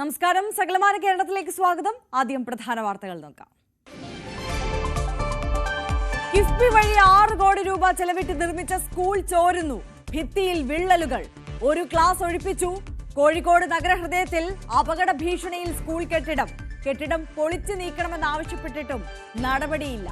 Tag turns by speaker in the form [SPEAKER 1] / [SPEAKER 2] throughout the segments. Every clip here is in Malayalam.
[SPEAKER 1] നമസ്കാരം. സകലമാന കേരളത്തിലേക്ക് സ്വാഗതം. ആദ്യം പ്രധാന വാർത്തകൾ നോക്കാം. കിഫ്ബി വഴി 6 കോടി രൂപ ചെലവിട്ട് നിർമ്മിച്ച സ്കൂൾ ചോരുന്നു. ഭിത്തിയിൽ വിള്ളലുകൾ. ഒരു ക്ലാസ് ഒഴിപ്പിച്ചു. കോഴിക്കോട് നഗരഹൃദയത്തിൽ അപകട ഭീഷണിയിൽ സ്കൂൾ കെട്ടിടം പൊളിച്ചു നീക്കണമെന്നാവശ്യപ്പെട്ടിട്ടും നടപടിയില്ല.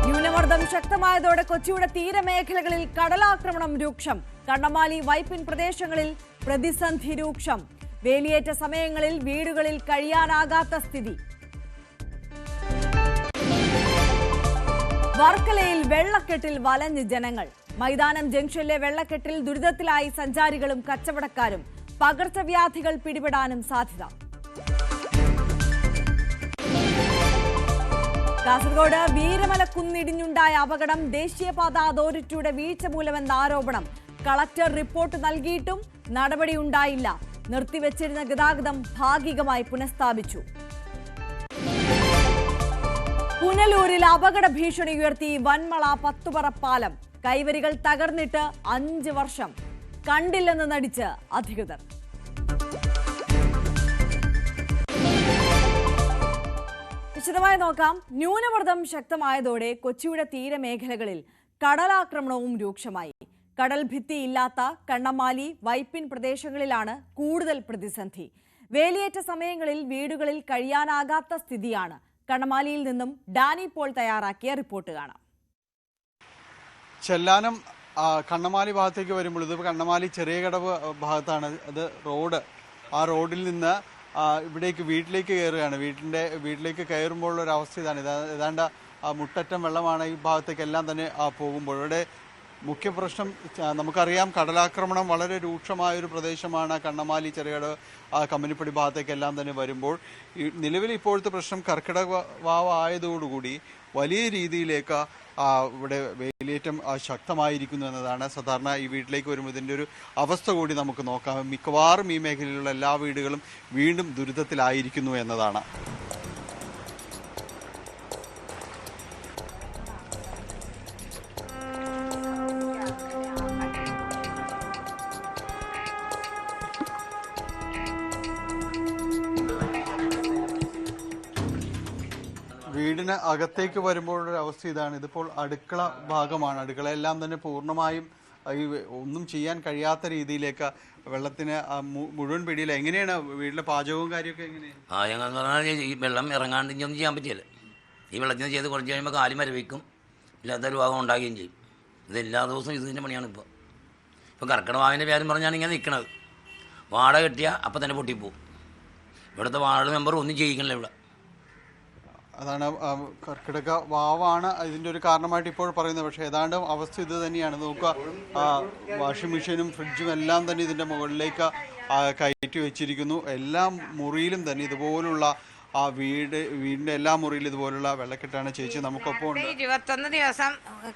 [SPEAKER 1] ന്യൂനമർദ്ദം ശക്തമായതോടെ കൊച്ചിയുടെ തീരമേഖലകളിൽ കടലാക്രമണം രൂക്ഷം. കണ്ണമാലി വൈപ്പിൻ പ്രദേശങ്ങളിൽ പ്രതിസന്ധി രൂക്ഷം. വേലിയേറ്റ സമയങ്ങളിൽ വീടുകളിൽ കഴിയാനാകാത്ത സ്ഥിതി. വർക്കലയിൽ വെള്ളക്കെട്ടിൽ വലഞ്ഞ് ജനങ്ങൾ. മൈതാനം ജംഗ്ഷനിലെ വെള്ളക്കെട്ടിൽ ദുരിതത്തിലായി സഞ്ചാരികളും കച്ചവടക്കാരും. പകർച്ചവ്യാധികൾ പിടിപെടാനും സാധ്യത. കാസർഗോഡ് വീരമലക്കുന്നിടിഞ്ഞുണ്ടായ അപകടം ദേശീയപാത അതോറിറ്റിയുടെ വീഴ്ച മൂലമെന്ന ആരോപണം. കളക്ടർ റിപ്പോർട്ട് നൽകിയിട്ടും നടപടിയുണ്ടായില്ല. നിർത്തിവെച്ചിരുന്ന ഗതാഗതം ഭാഗികമായി പുനഃസ്ഥാപിച്ചു. പുനലൂരിൽ അപകട ഭീഷണി ഉയർത്തി വൻമള പത്തുപറ പാലം. കൈവരികൾ തകർന്നിട്ട് 5 വർഷം. കണ്ടില്ലെന്ന് നടിച്ച് അധികൃതർ. വിശദമായി നോക്കാം. ന്യൂനമർദ്ദം ശക്തമായതോടെ കൊച്ചിയുടെ തീരമേഖലകളിൽ കടലാക്രമണവും രൂക്ഷമായി. കടൽ ഭിത്തിയില്ലാത്ത കണ്ണമാലി വൈപ്പിൻ പ്രദേശങ്ങളിലാണ് കൂടുതൽ പ്രതിസന്ധി. വേലിയേറ്റ സമയങ്ങളിൽ വീടുകളിൽ കഴിയാനാകാത്ത സ്ഥിതിയാണ്. കണ്ണമാലിയിൽ നിന്നും ഡാനി പോൾ തയ്യാറാക്കിയ റിപ്പോർട്ട് കാണാം.
[SPEAKER 2] ചെല്ലാനം കണ്ണമാലി ഭാഗത്തേക്ക് വരുമ്പോൾ ഇത് കണ്ണമാലി ചെറിയ കടവ് ഭാഗത്താണ്. അത് റോഡ്. ആ റോഡിൽ നിന്ന് ഇവിടേക്ക് വീട്ടിലേക്ക് കയറുകയാണ്. വീട്ടിലേക്ക് കയറുമ്പോൾ ഒരു അവസ്ഥ ഇതാണ്. ഏതാണ്ട് മുട്ടറ്റം വെള്ളമാണ് ഈ ഭാഗത്തേക്കെല്ലാം തന്നെ പോകുമ്പോൾ. ഇവിടെ മുഖ്യ പ്രശ്നം നമുക്കറിയാം, കടലാക്രമണം വളരെ രൂക്ഷമായൊരു പ്രദേശമാണ് കണ്ണമാലി ചെറുകടവ് കമ്പനിപ്പടി ഭാഗത്തേക്കെല്ലാം തന്നെ വരുമ്പോൾ. നിലവിൽ ഇപ്പോഴത്തെ പ്രശ്നം കർക്കിടക വാവ് ആയതോടുകൂടി വലിയ രീതിയിലേക്ക് ഇവിടെ വേലിയേറ്റം ശക്തമായിരിക്കുന്നു എന്നതാണ്. സാധാരണ ഈ വീട്ടിലേക്ക് വരുമ്പോൾ ഇതിൻ്റെ ഒരു അവസ്ഥ കൂടി നമുക്ക് നോക്കാം. മിക്കവാറും ഈ മേഖലയിലുള്ള എല്ലാ വീടുകളും വീണ്ടും ദുരിതത്തിലായിരിക്കുന്നു എന്നതാണ്. വീടിന് അകത്തേക്ക് വരുമ്പോഴൊരു അവസ്ഥ ഇതാണ്. ഇതിപ്പോൾ അടുക്കള ഭാഗമാണ്. അടുക്കളയെല്ലാം തന്നെ പൂർണ്ണമായും ഈ ഒന്നും ചെയ്യാൻ കഴിയാത്ത രീതിയിലേക്ക് വെള്ളത്തിന് മുഴുവൻ പിടിയില്ല. എങ്ങനെയാണ് വീട്ടിലെ പാചകവും കാര്യമൊക്കെ എങ്ങനെയാണ്?
[SPEAKER 3] ഞങ്ങൾക്ക് പറഞ്ഞാൽ ഈ വെള്ളം ഇറങ്ങാണ്ട് ഒന്നും ചെയ്യാൻ പറ്റില്ല. ഈ വെള്ളത്തിന് ചെയ്ത് കുറച്ച് കഴിയുമ്പോൾ കാലി മരവിക്കും, ഇല്ലാത്ത ഒരു ഭാഗം ഉണ്ടാകുകയും ചെയ്യും. ഇതെല്ലാ ദിവസവും ഇതിൻ്റെ പണിയാണ്. ഇപ്പോൾ കർക്കിടവാവിൻ്റെ പേരും പറഞ്ഞാണ് ഇങ്ങനെ നിൽക്കണത്. വാടക കെട്ടിയാൽ അപ്പം തന്നെ പൊട്ടിപ്പോവും. ഇവിടുത്തെ വാർഡ് മെമ്പർ ഒന്നും ചെയ്യിക്കണില്ല ഇവിടെ.
[SPEAKER 2] അതാണ് കർക്കിടക വാവാണ് ഇതിൻ്റെ ഒരു കാരണമായിട്ട് ഇപ്പോൾ പറയുന്നത്. പക്ഷേ ഏതാണ്ട് അവസ്ഥ ഇത് തന്നെയാണ്. നോക്കുക, വാഷിംഗ് മെഷീനും ഫ്രിഡ്ജും എല്ലാം തന്നെ ഇതിൻ്റെ മുകളിലേക്ക് കയറ്റി വെച്ചിരിക്കുന്നു. എല്ലാ മുറിയിലും തന്നെ ഇതുപോലുള്ള വീടിൻ്റെ എല്ലാ മുറിയിലും ഇതുപോലുള്ള വെള്ളക്കെട്ടാണ്. ചേച്ചി നമുക്കൊപ്പം
[SPEAKER 4] 21 ദിവസം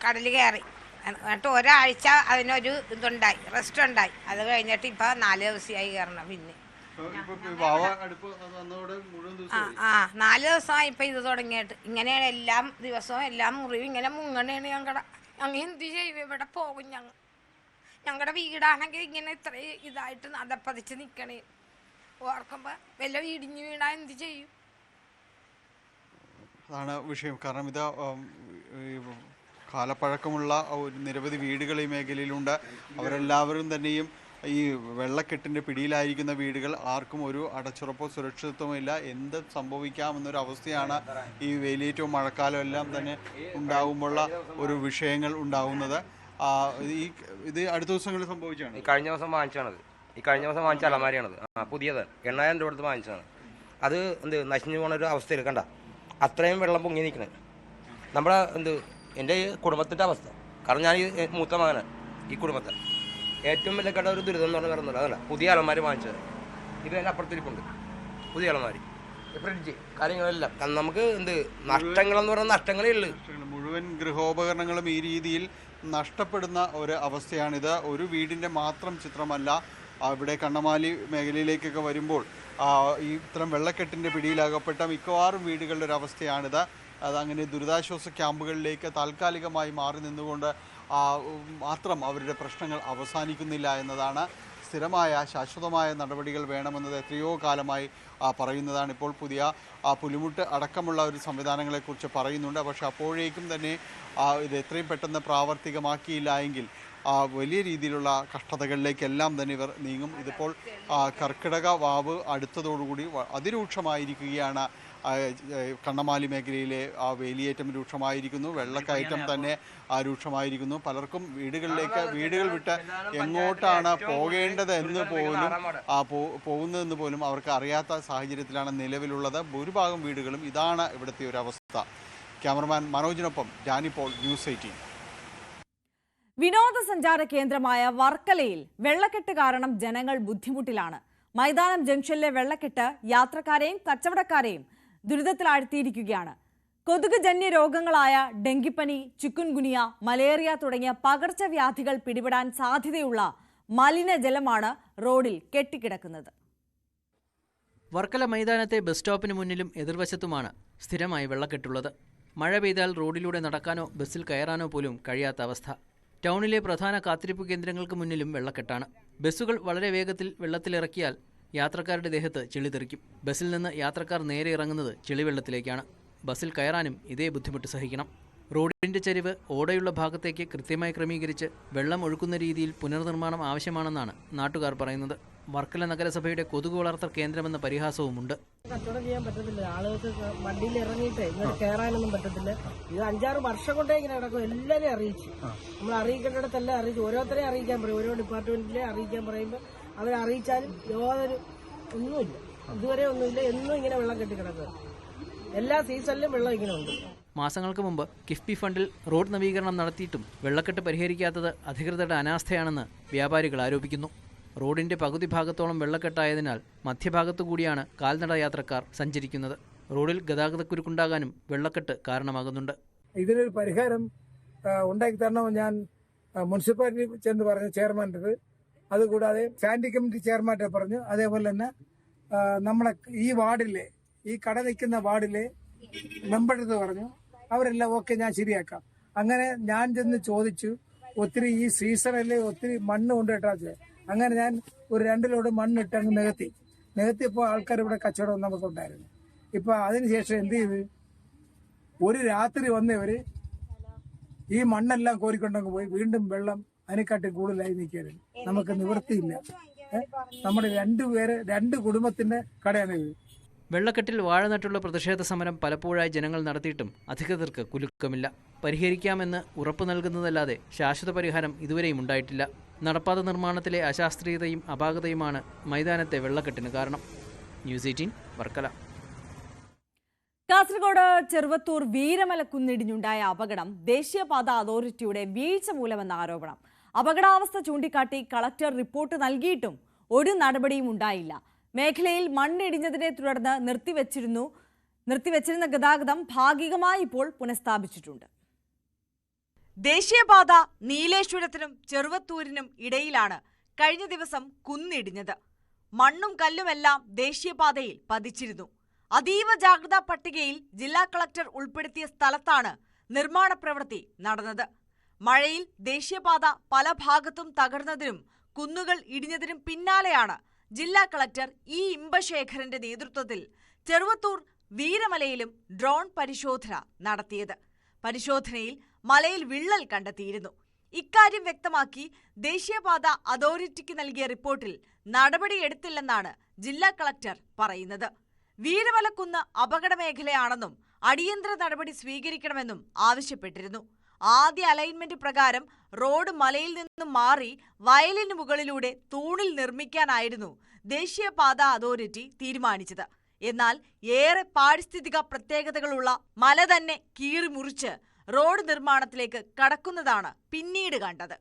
[SPEAKER 4] കടൽ കയറി. എന്നിട്ട് ഒരാഴ്ച അതിനൊരു ഇതുണ്ടായി, റെസ്റ്റ് ഉണ്ടായി. അത് കഴിഞ്ഞിട്ട് ഇപ്പം 4 ദിവസമായി കയറണം. പിന്നെ 4 ദിവസമായി ഇപ്പം ഇത് തുടങ്ങിയിട്ട്. ഇങ്ങനെയാണ് എല്ലാ ദിവസവും എല്ലാ മുറിവും ഇങ്ങനെ മുങ്ങണേണ്. ഞങ്ങൾ എന്ത് ചെയ്യും? ഇവിടെ പോകും. ഞങ്ങളുടെ വീടാണെങ്കിൽ ഇങ്ങനെ ഇത്ര ഇതായിട്ട് നടപ്പതിച്ച് നിൽക്കണേ. ഓർക്കുമ്പോൾ വല്ല ഇടിഞ്ഞു വീണാൽ എന്ത് ചെയ്യും?
[SPEAKER 2] അതാണ് വിഷയം. കാരണം ഇത് കാലപ്പഴക്കമുള്ള നിരവധി വീടുകൾ ഈ മേഖലയിലുണ്ട്. അവരെല്ലാവരും തന്നെയും ഈ വെള്ളക്കെട്ടിൻ്റെ പിടിയിലായിരിക്കുന്ന വീടുകൾ. ആർക്കും ഒരു അടച്ചുറപ്പോ സുരക്ഷിതത്വമോ ഇല്ല. എന്ത് സംഭവിക്കാമെന്നൊരു അവസ്ഥയാണ് ഈ വേലിയേറ്റവും മഴക്കാലം എല്ലാം തന്നെ ഉണ്ടാകുമ്പോഴുള്ള ഒരു വിഷയങ്ങൾ ഉണ്ടാകുന്നത്. ഇത് അടുത്ത ദിവസങ്ങളിൽ സംഭവിച്ചാണ്.
[SPEAKER 5] ഈ കഴിഞ്ഞ ദിവസം വാങ്ങിച്ച അലമാരിയാണത്. പുതിയത് 8000 രൂപ കൊടുത്ത് വാങ്ങിച്ചതാണ്. അത് നശിഞ്ഞു പോകുന്നൊരു അവസ്ഥയിൽ കണ്ട അത്രയും വെള്ളം പൊങ്ങി നിൽക്കുന്നത്. നമ്മുടെ എൻ്റെ കുടുംബത്തിൻ്റെ അവസ്ഥ. കാരണം ഞാൻ ഈ മൂത്ത മകനാണ്. ഈ കുടുംബത്തെ ഏറ്റവും വലിയ കട ഒരു ദുരിതം എന്ന് പറഞ്ഞാൽ വരുന്നില്ല. അതല്ല, പുതിയ അലമാരി വാങ്ങിച്ചത്. ഇത് തന്നെ അപ്പുറത്തിരിപ്പുണ്ട് പുതിയ അലമാരി, ഫ്രിഡ്ജ്, കാര്യങ്ങളെല്ലാം. നമുക്ക് നഷ്ടങ്ങളെന്ന് പറയുന്ന നഷ്ടങ്ങളേ ഉള്ളൂ.
[SPEAKER 2] മുഴുവൻ ഗൃഹോപകരണങ്ങളും ഈ രീതിയിൽ നഷ്ടപ്പെടുന്ന ഒരു അവസ്ഥയാണിത്. ഒരു വീടിൻ്റെ മാത്രം ചിത്രമല്ല. ഇവിടെ കണ്ണമാലി മേഖലയിലേക്കൊക്കെ വരുമ്പോൾ ഈ ഇത്തരം വെള്ളക്കെട്ടിൻ്റെ പിടിയിലാകപ്പെട്ട മിക്കവാറും വീടുകളുടെ ഒരു അവസ്ഥയാണിത്. അതങ്ങനെ ദുരിതാശ്വാസ ക്യാമ്പുകളിലേക്ക് താൽക്കാലികമായി മാറി നിന്നുകൊണ്ട് മാത്രം അവരുടെ പ്രശ്നങ്ങൾ അവസാനിക്കുന്നില്ല എന്നതാണ് സ്ഥിരമായ ശാശ്വതമായ നടപടികൾ വേണമെന്നത് എത്രയോ കാലമായി പറയുന്നതാണ്. ഇപ്പോൾ പുതിയ പുലിമുട്ട് അടക്കമുള്ള ഒരു സംവിധാനങ്ങളെക്കുറിച്ച് പറയുന്നുണ്ട്. പക്ഷേ അപ്പോഴേക്കും തന്നെ ഇത് എത്രയും പെട്ടെന്ന് പ്രാവർത്തികമാക്കിയില്ല എങ്കിൽ വലിയ രീതിയിലുള്ള കഷ്ടതകളിലേക്കെല്ലാം തന്നെ ഇവർ നീങ്ങും. ഇതിപ്പോൾ കർക്കിടക വാവ് അടുത്തതോടുകൂടി അതിരൂക്ഷമായിരിക്കുകയാണ്. കണ്ണമാലി മേഖലയിലെ വേലിയേറ്റം രൂക്ഷമായിരിക്കുന്നു, വെള്ളക്കയറ്റം തന്നെ രൂക്ഷമായിരിക്കുന്നു. പലർക്കും വീടുകൾ വിട്ട് എങ്ങോട്ടാണ് പോകേണ്ടത് എന്ന് പോലും പോകുന്നതെന്ന് പോലും അവർക്ക് അറിയാത്ത സാഹചര്യത്തിലാണ് നിലവിലുള്ളത്. ഭൂരിഭാഗം വീടുകളും ഇതാണ് ഇവിടുത്തെ ഒരു അവസ്ഥ. ക്യാമറമാൻ മനോജിനൊപ്പം ജാനിപ്പോൾ, ന്യൂസ് 18.
[SPEAKER 1] വിനോദസഞ്ചാര കേന്ദ്രമായ വർക്കലയിൽ വെള്ളക്കെട്ട് കാരണം ജനങ്ങൾ ബുദ്ധിമുട്ടിലാണ്. മൈതാനം ജംഗ്ഷനിലെ വെള്ളക്കെട്ട് യാത്രക്കാരെയും കച്ചവടക്കാരെയും ദുരിതത്തിലാഴ്ത്തിയിരിക്കുകയാണ്. കൊതുകുജന്യ രോഗങ്ങളായ ഡെങ്കിപ്പനി, ചിക്കുൻഗുനിയ, മലേറിയ തുടങ്ങിയ പകർച്ചവ്യാധികൾ പിടിപെടാൻ സാധ്യതയുള്ള മലിനജലമാണ് റോഡിൽ കെട്ടിക്കിടക്കുന്നത്.
[SPEAKER 6] വർക്കല മൈതാനത്തെ ബസ് സ്റ്റോപ്പിന് മുന്നിലും എതിർവശത്തുമാണ് സ്ഥിരമായി വെള്ളക്കെട്ടുള്ളത്. മഴ പെയ്താൽ റോഡിലൂടെ നടക്കാനോ ബസ്സിൽ കയറാനോ പോലും കഴിയാത്ത അവസ്ഥ. ടൗണിലെ പ്രധാന കാത്തിരിപ്പ് കേന്ദ്രങ്ങൾക്ക് മുന്നിലും വെള്ളക്കെട്ടാണ്. ബസ്സുകൾ വളരെ വേഗത്തിൽ വെള്ളത്തിലിറക്കിയാൽ യാത്രക്കാരുടെ ദേഹത്ത് ചെളി തെറിക്കും. ബസ്സിൽ നിന്ന് യാത്രക്കാർ നേരെ ഇറങ്ങുന്നത് ചെളിവെള്ളത്തിലേക്കാണ്. ബസ്സിൽ കയറാനും ഇതേ ബുദ്ധിമുട്ട് സഹിക്കണം. റോഡിന്റെ ചരിവ് ഓടയുള്ള ഭാഗത്തേക്ക് കൃത്യമായി ക്രമീകരിച്ച് വെള്ളം ഒഴുക്കുന്ന രീതിയിൽ പുനർനിർമ്മാണം ആവശ്യമാണെന്നാണ് നാട്ടുകാർ പറയുന്നത്. വർക്കല നഗരസഭയുടെ കൊതുകു വളർത്തൽ കേന്ദ്രമെന്ന പരിഹാസവുമുണ്ട്.
[SPEAKER 7] കച്ചവടം ചെയ്യാൻ പറ്റത്തില്ല, ആളുകൾക്ക് വണ്ടിയിൽ ഇറങ്ങിയിട്ട് ഇങ്ങോട്ട് കയറാനൊന്നും പറ്റത്തില്ല. ഇത് 5-6 വർഷം കൊണ്ടേ ഇങ്ങനെ നടക്കും. എല്ലാവരെയും അറിയിച്ചു, നമ്മൾ അറിയിക്കേണ്ടിടത്തെല്ലാം അറിയിച്ചു. ഓരോരുത്തരെയും അറിയിക്കാൻ പറയും, ഓരോ ഡിപ്പാർട്ട്മെന്റിലെ അറിയിക്കാൻ പറയുമ്പോൾ അവരെ അറിയിച്ചാലും യാതൊരു ഒന്നുമില്ല, ഇതുവരെ ഒന്നുമില്ല. എന്നും ഇങ്ങനെ വെള്ളം കെട്ടിക്കിടക്കുക, എല്ലാ സീസണിലും വെള്ളം ഇങ്ങനെ ഉണ്ട്.
[SPEAKER 6] മാസങ്ങൾക്ക് മുമ്പ് കിഫ്ബി ഫണ്ടിൽ റോഡ് നവീകരണം നടത്തിയിട്ടും വെള്ളക്കെട്ട് പരിഹരിക്കാത്തത് അധികൃതരുടെ അനാസ്ഥയാണെന്ന് വ്യാപാരികൾ ആരോപിക്കുന്നു. റോഡിന്റെ പകുതി ഭാഗത്തോളം വെള്ളക്കെട്ടായതിനാൽ മധ്യഭാഗത്തുകൂടിയാണ് കാൽനട യാത്രക്കാർ സഞ്ചരിക്കുന്നത്. റോഡിൽ ഗതാഗതക്കുരുക്കുണ്ടാകാനും വെള്ളക്കെട്ട് കാരണമാകുന്നുണ്ട്.
[SPEAKER 8] ഇതിനൊരു പരിഹാരം ഉണ്ടാക്കി തരണമെന്ന് ഞാൻ മുനിസിപ്പാലിറ്റി ചെന്ന് പറഞ്ഞു, ചെയർമാൻ്റെ. അതുകൂടാതെ സ്റ്റാൻഡിംഗ് കമ്മിറ്റി ചെയർമാൻ്റെ പറഞ്ഞു. അതേപോലെ തന്നെ നമ്മളെ ഈ വാർഡിലെ, ഈ കട നിൽക്കുന്ന വാർഡിലെ മെമ്പറെടുത്ത് പറഞ്ഞു. അവരെല്ലാം ഓക്കെ, ഞാൻ ശരിയാക്കാം. അങ്ങനെ ഞാൻ ചെന്ന് ചോദിച്ചു. ഒത്തിരി ഈ സീസണിൽ ഒത്തിരി മണ്ണ് കൊണ്ടിട്ടാ. അങ്ങനെ ഞാൻ ഒരു 2 ലോഡ് മണ്ണിട്ട് അങ്ങ് നികത്തിയപ്പോൾ ആൾക്കാർ ഇവിടെ കച്ചവടം നമുക്കുണ്ടായിരുന്നു. ഇപ്പം അതിനുശേഷം എന്ത് ചെയ്ത്, ഒരു രാത്രി വന്നവര് ഈ മണ്ണെല്ലാം കോരിക്കൊണ്ടങ്ങ് പോയി. വീണ്ടും വെള്ളം അതിനെക്കാട്ടി കൂടുതലായി നിൽക്കുകയാണ്. നമുക്ക് നിവൃത്തിയില്ല. നമ്മുടെ 2 കുടുംബത്തിന്റെ കടയാണിത്.
[SPEAKER 6] വെള്ളക്കെട്ടിൽ വാഴ നട്ടുള്ള പ്രതിഷേധ സമരം പലപ്പോഴായി ജനങ്ങൾ നടത്തിയിട്ടും അധികൃതർക്ക് കുലുക്കമില്ല. പരിഹരിക്കാമെന്ന് ഉറപ്പു നൽകുന്നതല്ലാതെ ശാശ്വത പരിഹാരം ഇതുവരെയും ഉണ്ടായിട്ടില്ല. നടപ്പാത നിർമ്മാണത്തിലെ അശാസ്ത്രീയതയും അപാകതയുമാണ് മൈതാനത്തെ വെള്ളക്കെട്ടിന് കാരണം. ന്യൂസ് 18 വർക്കല.
[SPEAKER 1] കാസർഗോഡ് ചെറുവത്തൂർ വീരമല കുന്നിടിഞ്ഞുണ്ടായ അപകടം ദേശീയപാത അതോറിറ്റിയുടെ വീഴ്ച മൂലമെന്ന ആരോപണം. അപകടാവസ്ഥ ചൂണ്ടിക്കാട്ടി കളക്ടർ റിപ്പോർട്ട് നൽകിയിട്ടും ഒരു നടപടിയും ഉണ്ടായില്ല. മേഖലയിൽ മണ്ണിടിഞ്ഞതിനെ തുടർന്ന് നിർത്തിവെച്ചിരുന്ന ഗതാഗതം ഭാഗികമായി ഇപ്പോൾ പുനഃസ്ഥാപിച്ചിട്ടുണ്ട്. ദേശീയപാത നീലേശ്വരത്തിനും ചെറുവത്തൂരിനും ഇടയിലാണ് കഴിഞ്ഞ ദിവസം കുന്നിടിഞ്ഞത്. മണ്ണും കല്ലുമെല്ലാം ദേശീയപാതയിൽ പതിച്ചിരുന്നു. അതീവ ജാഗ്രതാ പട്ടികയിൽ ജില്ലാ കളക്ടർ ഉൾപ്പെടുത്തിയ സ്ഥലത്താണ് നിർമ്മാണ പ്രവൃത്തി നടന്നത്. മഴയിൽ ദേശീയപാത പല ഭാഗത്തും തകർന്നതിനും കുന്നുകൾ ഇടിഞ്ഞതിനും പിന്നാലെയാണ് ജില്ലാ കളക്ടർ ഇ ഇമ്പശേഖരന്റെ നേതൃത്വത്തിൽ ചെറുവത്തൂർ വീരമലയിലും ഡ്രോൺ പരിശോധന നടത്തിയത്. പരിശോധനയിൽ മലയിൽ വിള്ളൽ കണ്ടെത്തിയിരുന്നു. ഇക്കാര്യം വ്യക്തമാക്കി ദേശീയപാത അതോറിറ്റിക്ക് നൽകിയ റിപ്പോർട്ടിൽ നടപടിയെടുത്തില്ലെന്നാണ് ജില്ലാ കളക്ടർ പറയുന്നത്. വീരമലക്കുന്ന് അപകട മേഖലയാണെന്നും അടിയന്തര നടപടി സ്വീകരിക്കണമെന്നും ആവശ്യപ്പെട്ടിരുന്നു. ആദ്യ അലൈൻമെന്റ് പ്രകാരം റോഡ് മലയിൽ നിന്നും മാറി വയലിന് മുകളിലൂടെ തൂണിൽ നിർമ്മിക്കാനായിരുന്നു ദേശീയപാത അതോറിറ്റി തീരുമാനിച്ചത്. എന്നാൽ ഏറെ പാരിസ്ഥിതിക പ്രത്യേകതകളുള്ള മല തന്നെ കീറിമുറിച്ച് റോഡ് നിർമ്മാണത്തിലേക്ക് കടക്കുന്നതാണ് പിന്നീട് കണ്ടത്.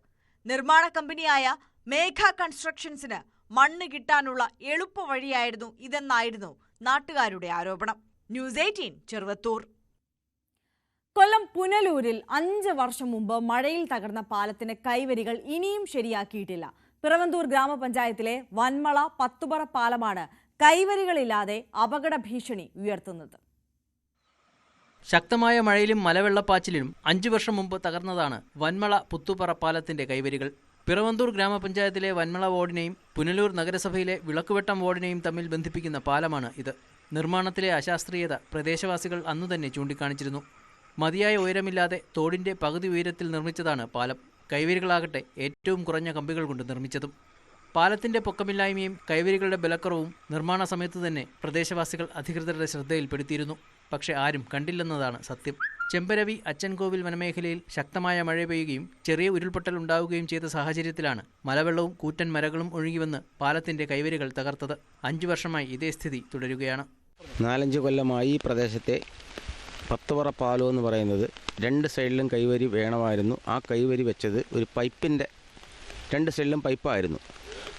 [SPEAKER 1] നിർമ്മാണ കമ്പനിയായ മേഘ കൺസ്ട്രക്ഷൻസിന് മണ്ണ് കിട്ടാനുള്ള എളുപ്പവഴിയായിരുന്നു ഇതെന്നായിരുന്നു നാട്ടുകാരുടെ ആരോപണം. ന്യൂസ് 18 ചെറുവത്തൂർ. കൊല്ലം പുനലൂരിൽ 5 വർഷം മുമ്പ് മഴയിൽ തകർന്ന പാലത്തിന്റെ കൈവരികൾ ഇനിയും ശരിയാക്കിയിട്ടില്ല. പിറവന്തൂർ ഗ്രാമപഞ്ചായത്തിലെ വന്മള പത്തുപറ പാലമാണ് കൈവരികളില്ലാതെ അപകട ഭീഷണി ഉയർത്തുന്നത്.
[SPEAKER 6] ശക്തമായ മഴയിലും മലവെള്ളപ്പാച്ചിലിലും 5 വർഷം മുമ്പ് തകർന്നതാണ് വന്മള പുത്തുപറ പാലത്തിന്റെ കൈവരികൾ. പിറവന്തൂർ ഗ്രാമപഞ്ചായത്തിലെ വന്മള വാർഡിനെയും പുനലൂർ നഗരസഭയിലെ വിളക്കുവെട്ടം വാർഡിനെയും തമ്മിൽ ബന്ധിപ്പിക്കുന്ന പാലമാണ് ഇത്. നിർമ്മാണത്തിലെ അശാസ്ത്രീയത പ്രദേശവാസികൾ അന്നുതന്നെ ചൂണ്ടിക്കാണിച്ചിരുന്നു. മതിയായ ഉയരമില്ലാതെ തോടിന്റെ പകുതി ഉയരത്തിൽ നിർമ്മിച്ചതാണ് പാലം. കൈവരികളാകട്ടെ ഏറ്റവും കുറഞ്ഞ കമ്പികൾ കൊണ്ട് നിർമ്മിച്ചതും. പാലത്തിന്റെ പൊക്കമില്ലായ്മയും കൈവരികളുടെ ബലക്കുറവും നിർമ്മാണ സമയത്ത് തന്നെ പ്രദേശവാസികൾ അധികൃതരുടെ ശ്രദ്ധയിൽപ്പെടുത്തിയിരുന്നു. പക്ഷേ ആരും കണ്ടില്ലെന്നതാണ് സത്യം. ചെമ്പരവി അച്ചൻകോവിൽ വനമേഖലയിൽ ശക്തമായ മഴ പെയ്യുകയും ചെറിയ ഉരുൾപൊട്ടൽ ഉണ്ടാവുകയും ചെയ്ത സാഹചര്യത്തിലാണ് മലവെള്ളവും കൂറ്റൻ മരങ്ങളും ഒഴുകിവന്ന് പാലത്തിന്റെ കൈവരികൾ തകർത്തത്. 5 വർഷമായി ഇതേ സ്ഥിതി തുടരുകയാണ്.
[SPEAKER 9] 4-5 കൊല്ലമായി ഈ പ്രദേശത്തെ 10 പറ പാലം എന്ന് പറയുന്നത് 2 സൈഡിലും കൈവരി വേണമായിരുന്നു. ആ കൈവരി വെച്ചത് ഒരു പൈപ്പിൻ്റെ 2 സൈഡിലും പൈപ്പായിരുന്നു.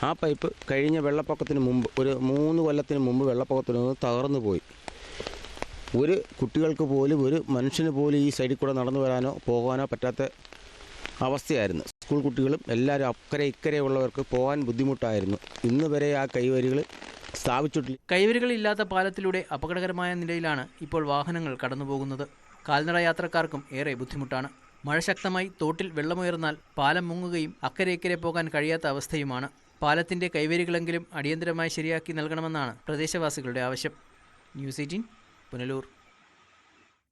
[SPEAKER 9] ആ പൈപ്പ് കഴിഞ്ഞ വെള്ളപ്പൊക്കത്തിന് മുമ്പ് ഒരു 3 കൊല്ലത്തിന് മുമ്പ് വെള്ളപ്പൊക്കത്തിന് മുമ്പ് തകർന്നു പോയി. ഒരു കുട്ടികൾക്ക് പോലും ഒരു മനുഷ്യന് പോലും ഈ സൈഡിൽ കൂടെ നടന്നു വരാനോ പോകാനോ പറ്റാത്ത അവസ്ഥയായിരുന്നു. സ്കൂൾ കുട്ടികളും എല്ലാവരും അക്കരെ ഇക്കരെ ഉള്ളവർക്ക് പോകാൻ ബുദ്ധിമുട്ടായിരുന്നു. ഇന്ന് വരെ ആ കൈവരികൾ സ്ഥാപിച്ചിട്ടില്ല.
[SPEAKER 6] കൈവരികളില്ലാത്ത പാലത്തിലൂടെ അപകടകരമായ നിലയിലാണ് ഇപ്പോൾ വാഹനങ്ങൾ കടന്നുപോകുന്നത്. കാൽനട യാത്രക്കാർക്കും ഏറെ ബുദ്ധിമുട്ടാണ്. മഴ ശക്തമായി തോട്ടിൽ വെള്ളമുയർന്നാൽ പാലം മുങ്ങുകയും അക്കരെ ഇക്കരെ പോകാൻ കഴിയാത്ത അവസ്ഥയുമാണ്. പാലത്തിന്റെ കൈവരികളെങ്കിലും അടിയന്തരമായി ശരിയാക്കി നൽകണമെന്നാണ് പ്രദേശവാസികളുടെ ആവശ്യം. ന്യൂസ് 18 പുനലൂർ.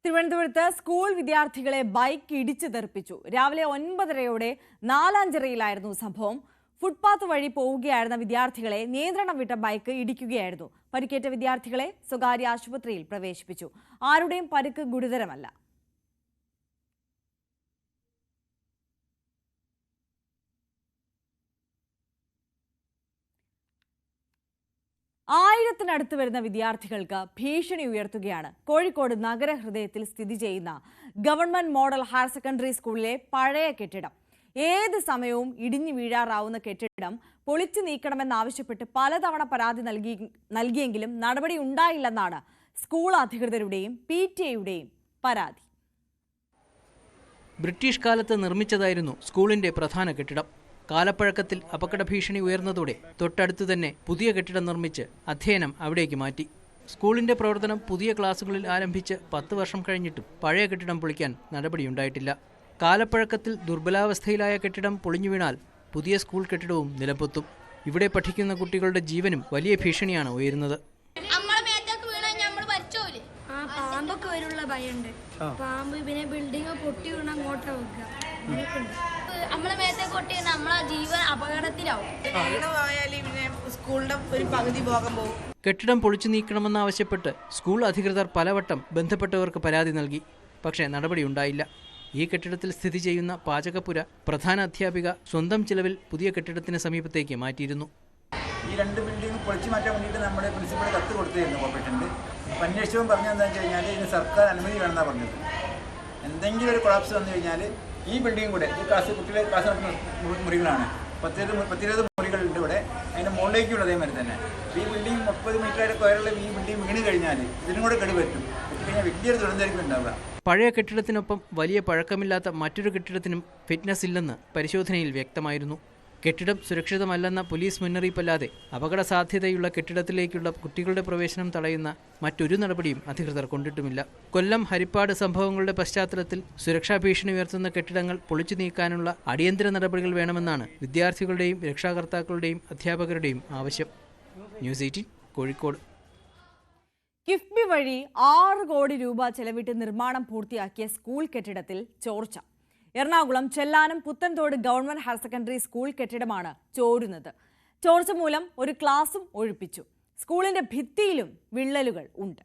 [SPEAKER 1] തിരുവനന്തപുരത്ത് സ്കൂൾ വിദ്യാർത്ഥികളെ ബൈക്ക് ഇടിച്ചു തെറിപ്പിച്ചു. രാവിലെ 9:30 നാലാഞ്ചിറയിലായിരുന്നു സംഭവം. ഫുട്പാത്ത് വഴി പോവുകയായിരുന്ന വിദ്യാർത്ഥികളെ നിയന്ത്രണം വിട്ട ബൈക്ക് ഇടിക്കുകയായിരുന്നു. പരിക്കേറ്റ വിദ്യാർത്ഥികളെ സ്വകാര്യ ആശുപത്രിയിൽ പ്രവേശിപ്പിച്ചു. ആരുടെയും പരിക്ക് ഗുരുതരമല്ല. ആയിരത്തിനടുത്ത് വരുന്ന വിദ്യാർത്ഥികൾക്ക് ഭീഷണി ഉയർത്തുകയാണ് കോഴിക്കോട് നഗരഹൃദയത്തിൽ സ്ഥിതി ചെയ്യുന്ന ഗവൺമെന്റ് മോഡൽ ഹയർ സെക്കൻഡറി സ്കൂളിലെ പഴയ കെട്ടിടം. ഏത് സമയവും ഇടിഞ്ഞു വീഴാറാവുന്ന കെട്ടിടം പൊളിച്ചു നീക്കണമെന്നാവശ്യപ്പെട്ട് പലതവണ പരാതി നൽകിയെങ്കിലും നടപടി ഉണ്ടായില്ലെന്നാണ് സ്കൂൾ അധികൃതരുടെയും PTA-യുടെയും പരാതി.
[SPEAKER 6] ബ്രിട്ടീഷ് കാലത്ത് നിർമ്മിച്ചതായിരുന്നു സ്കൂളിന്റെ പ്രധാന കെട്ടിടം. കാലപ്പഴക്കത്തിൽ അപകട ഭീഷണി ഉയർന്നതോടെ തൊട്ടടുത്തു തന്നെ പുതിയ കെട്ടിടം നിർമ്മിച്ച് അധ്യയനം അവിടേക്ക് മാറ്റി. സ്കൂളിന്റെ പ്രവർത്തനം പുതിയ ക്ലാസുകളിൽ ആരംഭിച്ച് 10 വർഷം കഴിഞ്ഞിട്ടും പഴയ കെട്ടിടം പൊളിക്കാൻ നടപടിയുണ്ടായിട്ടില്ല. കാലപ്പഴക്കത്തിൽ ദുർബലാവസ്ഥയിലായ കെട്ടിടം പൊളിഞ്ഞു വീണാൽ പുതിയ സ്കൂൾ കെട്ടിടവും നിലംപൊത്തും. ഇവിടെ പഠിക്കുന്ന കുട്ടികളുടെ ജീവനും വലിയ ഭീഷണിയാണ് ഉയരുന്നത്.
[SPEAKER 10] പാമ്പൊക്കെ വരുള്ള ഭയമുണ്ട്. പാമ്പ് പിന്നെ ബിൽഡിംഗ് പൊട്ടി വീണ അങ്ങോട്ടാ വെക്കുക. നമ്മളെ മേത്തെ കൊട്ടി നമ്മളെ ജീവൻ അപകടത്തിലാവും. സ്കൂളിന്റെ ഒരു പകുതി ഭാഗം പോകും.
[SPEAKER 6] കെട്ടിടം പൊളിച്ചു നീക്കണമെന്നാവശ്യപ്പെട്ട് സ്കൂൾ അധികൃതർ പലവട്ടം ബന്ധപ്പെട്ടവർക്ക് പരാതി നൽകി. പക്ഷേ നടപടിയുണ്ടായില്ല. ഈ കെട്ടിടത്തിൽ സ്ഥിതി ചെയ്യുന്ന പാചകപ്പുര പ്രധാന അധ്യാപിക സ്വന്തം ചിലവിൽ പുതിയ കെട്ടിടത്തിന് സമീപത്തേക്ക് മാറ്റിയിരുന്നു.
[SPEAKER 11] ഈ 2 ബിൽഡിംഗ് പൊളിച്ചു മാറ്റാൻ വേണ്ടിയിട്ട് നമ്മുടെ പ്രിൻസിപ്പൾ കത്ത് കൊടുത്തിരുന്നു കോർപ്പറേഷനിൽ. അന്വേഷണം പറഞ്ഞതെന്ന് വെച്ച് കഴിഞ്ഞാൽ ഇതിന് സർക്കാർ അനുമതി വേണമെന്നാണ് പറഞ്ഞത്. എന്തെങ്കിലും ഒരു കൊളാപ്സ് വന്നു കഴിഞ്ഞാൽ ഈ ബിൽഡിംഗ് കൂടെ ഈ കുട്ടികളെ ക്ലാസ് നടത്തുന്ന മുറികളാണ്. 10-20 മുറികളുണ്ട് ഇവിടെ. അതിൻ്റെ മുകളിലേക്കുള്ള അതേമാതിരി തന്നെ ഈ ബിൽഡിംഗ് 30 മീറ്റർ സ്ക്വയറുള്ള ഈ ബിൽഡിംഗ് വീണ് കഴിഞ്ഞാൽ ഇതിനും കൂടെ കെടുപറ്റും. കഴിഞ്ഞാൽ വലിയൊരു ദുരന്തമായിരിക്കും ഉണ്ടാവുക.
[SPEAKER 6] പഴയ കെട്ടിടത്തിനൊപ്പം വലിയ പഴക്കമില്ലാത്ത മറ്റൊരു കെട്ടിടത്തിനും ഫിറ്റ്നസ് ഇല്ലെന്ന് പരിശോധനയിൽ വ്യക്തമായിരുന്നു. കെട്ടിടം സുരക്ഷിതമല്ലെന്ന പോലീസ് മുന്നറിയിപ്പല്ലാതെ അപകട സാധ്യതയുള്ള കെട്ടിടത്തിലേക്കുള്ള കുട്ടികളുടെ പ്രവേശനം തടയുന്ന മറ്റൊരു നടപടിയും അധികൃതർ കൊണ്ടിട്ടുമില്ല. കൊല്ലം ഹരിപ്പാട് സംഭവങ്ങളുടെ പശ്ചാത്തലത്തിൽ സുരക്ഷാ ഭീഷണി ഉയർത്തുന്ന കെട്ടിടങ്ങൾ പൊളിച്ചു നീക്കാനുള്ള അടിയന്തര നടപടികൾ വേണമെന്നാണ് വിദ്യാർത്ഥികളുടെയും രക്ഷാകർത്താക്കളുടെയും അധ്യാപകരുടെയും ആവശ്യം. ന്യൂസ് 18 കോഴിക്കോട്.
[SPEAKER 1] കിഫ്ബി വഴി 6 കോടി രൂപ ചെലവിട്ട് നിർമ്മാണം പൂർത്തിയാക്കിയ സ്കൂൾ കെട്ടിടത്തിൽ ചോർച്ച. Ernakulam Chellanam Puthenthode government higher secondary school കെട്ടിടമാണ് ചോരുന്നത്. ചോർച്ച മൂലം ഒരു ക്ലാസും ഒഴിപ്പിച്ചു. സ്കൂളിന്റെ ഭിത്തിയിലും വിള്ളലുകൾ ഉണ്ട്.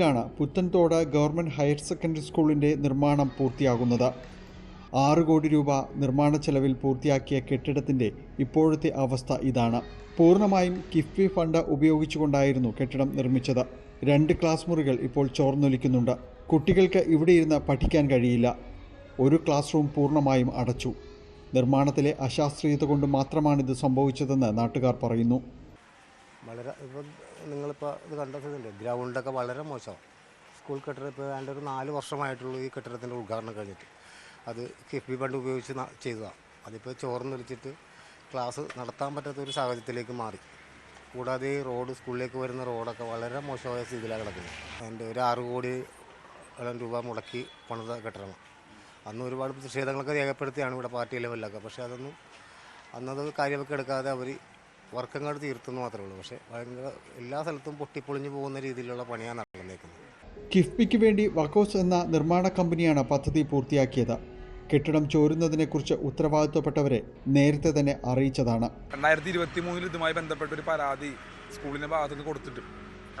[SPEAKER 2] ലാണ് പുത്തൻതോട് ഗവൺമെൻറ് ഹയർ സെക്കൻഡറി സ്കൂളിൻ്റെ നിർമ്മാണം പൂർത്തിയാകുന്നത്. 6 കോടി രൂപ നിർമ്മാണ ചെലവിൽ പൂർത്തിയാക്കിയ കെട്ടിടത്തിൻ്റെ ഇപ്പോഴത്തെ അവസ്ഥ ഇതാണ്. പൂർണ്ണമായും കിഫ്ബി ഫണ്ട് ഉപയോഗിച്ചുകൊണ്ടായിരുന്നു കെട്ടിടം നിർമ്മിച്ചത്. 2 ക്ലാസ് മുറികൾ ഇപ്പോൾ ചോർന്നൊലിക്കുന്നുണ്ട്. കുട്ടികൾക്ക് ഇവിടെ ഇരുന്ന് പഠിക്കാൻ കഴിയില്ല. ഒരു ക്ലാസ് റൂം പൂർണ്ണമായും അടച്ചു. നിർമ്മാണത്തിലെ അശാസ്ത്രീയത കൊണ്ട് മാത്രമാണിത് സംഭവിച്ചതെന്ന് നാട്ടുകാർ പറയുന്നു.
[SPEAKER 12] വളരെ ഇപ്പം നിങ്ങളിപ്പോൾ ഇത് കണ്ടതുണ്ട്, ഗ്രൗണ്ടൊക്കെ വളരെ മോശമാണ്. സ്കൂൾ കെട്ടിടം ഇപ്പോൾ വേണ്ട ഒരു 4 വർഷമായിട്ടുള്ളൂ ഈ കെട്ടിടത്തിൻ്റെ ഉദ്ഘാടനം കഴിഞ്ഞിട്ട്. അത് കിഫ്ബി ഫണ്ട് ഉപയോഗിച്ച് ചെയ്തതാണ്. അതിപ്പോൾ ചോർന്നൊലിച്ചിട്ട് ക്ലാസ് നടത്താൻ പറ്റാത്ത ഒരു സാഹചര്യത്തിലേക്ക് മാറി. കൂടാതെ ഈ റോഡ്, സ്കൂളിലേക്ക് വരുന്ന റോഡൊക്കെ വളരെ മോശമായ സ്ഥിതിയിലാണ് കിടക്കുന്നത്. അതിൻ്റെ ഒരു 6 കോടി രൂപ മുടക്കി പണിത കെട്ടിടമാണ്. അന്ന് ഒരുപാട് പ്രതിഷേധങ്ങളൊക്കെ രേഖപ്പെടുത്തിയാണ് ഇവിടെ പാർട്ടി ലെവലിലൊക്കെ. പക്ഷേ അതൊന്നും അന്നത് കാര്യമൊക്കെ എടുക്കാതെ അവർ വർക്കങ്ങോട്ട് തീർത്തെന്ന് മാത്രമേ ഉള്ളൂ. പക്ഷേ ഭയങ്കര എല്ലാ സ്ഥലത്തും പൊട്ടിപ്പൊളിഞ്ഞു പോകുന്ന രീതിയിലുള്ള പണിയാണ് നടന്നേക്കുന്നത്.
[SPEAKER 2] കിഫ്ബിക്ക് വേണ്ടി വർക്കോസ് എന്ന നിർമ്മാണ കമ്പനിയാണ് പദ്ധതി പൂർത്തിയാക്കിയത്. കെട്ടിടം ചോരുന്നതിനെക്കുറിച്ച് ഉത്തരവാദിത്വപ്പെട്ടവരെ നേരത്തെ തന്നെ അറിയിച്ചതാണ്.
[SPEAKER 13] 2023 ഇതുമായി ബന്ധപ്പെട്ട ഒരു പരാതി സ്കൂളിൻ്റെ ഭാഗത്തുനിന്ന് കൊടുത്തിട്ടും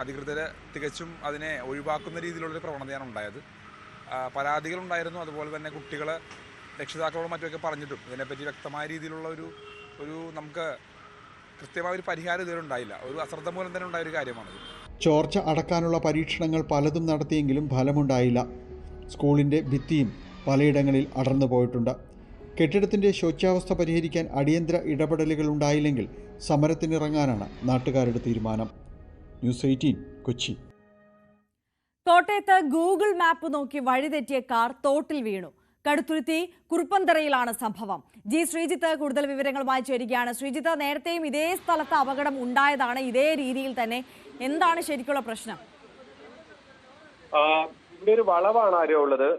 [SPEAKER 13] അധികൃതരെ തികച്ചും അതിനെ ഒഴിവാക്കുന്ന രീതിയിലുള്ളൊരു പ്രവണതയാണ് ഉണ്ടായത്. പരാതികളുണ്ടായിരുന്നു. അതുപോലെ തന്നെ കുട്ടികളെ രക്ഷിതാക്കളോടും മറ്റുമൊക്കെ പറഞ്ഞിട്ടും ഇതിനെപ്പറ്റി വ്യക്തമായ രീതിയിലുള്ള ഒരു നമുക്ക് കൃത്യമായ ഒരു പരിഹാരം ഇതുവരെ ഉണ്ടായില്ല. ഒരു അശ്രദ്ധ മൂലം തന്നെ ഉണ്ടായൊരു കാര്യമാണത്.
[SPEAKER 2] ചോർച്ച അടക്കാനുള്ള പരീക്ഷണങ്ങൾ പലതും നടത്തിയെങ്കിലും ഫലമുണ്ടായില്ല. സ്കൂളിൻ്റെ ഭിത്തിയും പലയിടങ്ങളിൽ അടർന്നു പോയിട്ടുണ്ട്. കെട്ടിടത്തിൻ്റെ ശോച്യാവസ്ഥ പരിഹരിക്കാൻ അടിയന്തര ഇടപെടലുകൾ ഉണ്ടായില്ലെങ്കിൽ സമരത്തിനിറങ്ങാനാണ് നാട്ടുകാരുടെ തീരുമാനം. ന്യൂസ് 18 കൊച്ചി.
[SPEAKER 1] കോട്ടയത്ത് ഗൂഗിൾ മാപ്പ് നോക്കി വഴിതെറ്റിയ കാർ തോട്ടിൽ വീണു. കടുത്തുരുത്തി കുറുപ്പന്തറയിലാണ് സംഭവം. ജി ശ്രീജിത്ത് കൂടുതൽ വിവരങ്ങളുമായി ചേരുകയാണ്. ശ്രീജിത്ത്, നേരത്തെയും ഇതേ സ്ഥലത്ത് അപകടം ഉണ്ടായതാണ്, ഇതേ രീതിയിൽ തന്നെ. എന്താണ് ശരിക്കുള്ള പ്രശ്നം?
[SPEAKER 14] ഇവിടെ ഒരു വളവാണ് ആരോ ഉള്ളത്.